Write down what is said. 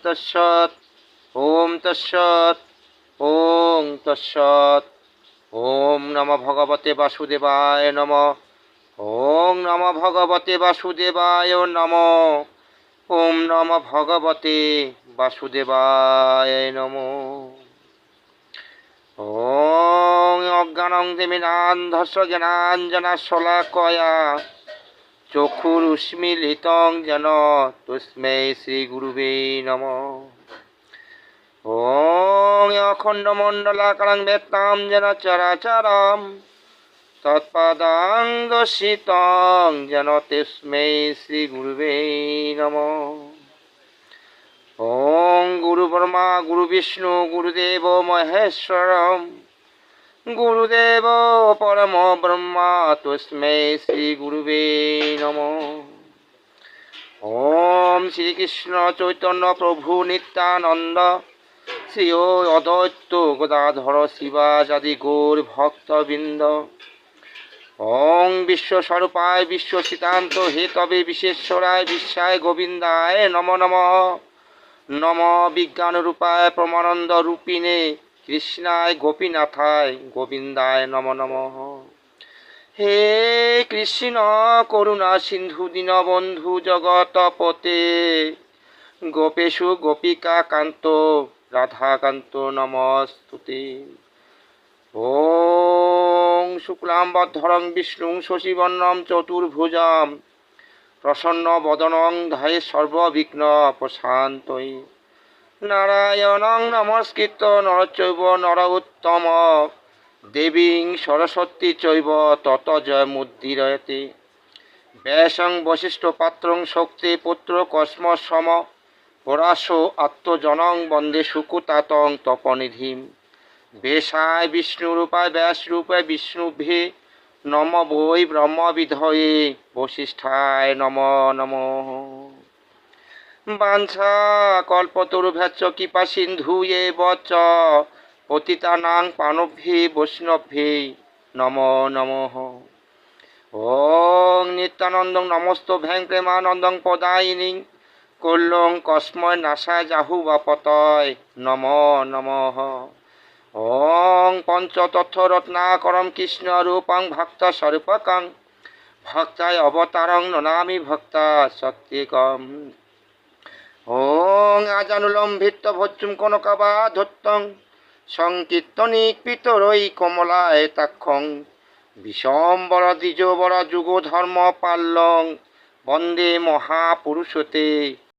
তৎসৎ। ওম তৎসৎ। ওম তৎসৎ। ওম নমঃ ভগবতে বাসুদেবায় নমঃ। ওম নমঃ ভগবতে বাসুদেবায় নমঃ। ওম নমঃ ভগবতে বাসুদেবায় নমঃ। ওম অজ্ঞানং তিমিরান্ধস্য জ্ঞানাঞ্জনশলাকয়া চক্ষুরুন্মীলিতং যেন তস্मै শ্রীগুরুবে নমঃ। ওম অখণ্ডমণ্ডলাকারং ব্যক্তাং যেন চরাচরম তৎপদং দর্শিতং যেন তস্मै শ্রীগুরুবে নমঃ। ওম গুরু ব্রহ্মা গুরু বিষ্ণু গুরুদেব মহেশ্বরম গুরুদেব পরম ব্রহ্মা তস্मै শ্রীগুরুবে নমঃ। ওম শ্রীকৃষ্ণ চৈতন্য প্রভু নিত্যানন্দ শ্রী অদ্বৈত গদাধর শিবাসাদি গৌর ভক্তবৃন্দ। ওং বিশ্বস্বরূপায় বিশ্বসিতান্ত হেতবে বিশ্বেশ্বরায় বিশ্বায় গোবিন্দায় নমো নমঃ। নম বিজ্ঞানরূপায় প্রমানন্দ রূপিণে কৃষ্ণায় গোপীনাথায় গোবিন্দায় নমো নমঃ। হে কৃষ্ণ করুণা সিন্ধু দীনবন্ধু জগৎপতে গোপেশু গোপিকা কান্ত রাধাকান্ত নমস্তুতে। ওং শুক্লাম্বরধরং বিষ্ণুং শশীবর্ণং চতুর্ভুজং প্রসন্ন বদনং ধ্যায়ে সর্ববিঘ্ন প্রশান্তয়ে। নারায়ণং নমস্কৃত্য নরচৈব নরোত্তমঃ দেবীং সরস্বতী চৈব তত জয়মুদীরয়তে। ব্যাসং বশিষ্ঠপাত্রং শক্তি পুত্র কস্মসম পরাশো আত্মজনং বন্দে সুকুতাতং তপনিধিম। বেশায় বিষ্ণুরূপায় ব্যাসরূপায় বিষ্ণুভে নম বৈ ব্রহ্মবিধয়ে বশিষ্ঠায় নম নমঃ। বাঞ্ছা কল্পতরুভ্যশ্চ কৃপা সিন্ধুয়ে বচ পতিতানাং পাবনভ্যো বৈষ্ণভ্যো নমো নমঃ। ওং নিত্যানন্দং নমস্তভ্যং প্রেমানন্দং প্রদায়িনীং কল্যং কস্মৈ নাশায় জাহুবাপতয় নমো নমঃ। ওং পঞ্চতত্ত্বরত্নাকরং কৃষ্ণরূপং ভক্তস্বরূপকং ভক্তায় অবতারং নমামি ভক্তা সত্যিকম। ওং আজানুলম্বিতভজ্জুং কনকাবধূতং সংকীর্তনিকৃতরৈ কমলায়তাক্ষং বিশ্বম্বর দ্বিজবর যুগধর্মপাল্যং বন্দে মহাপুরুষতে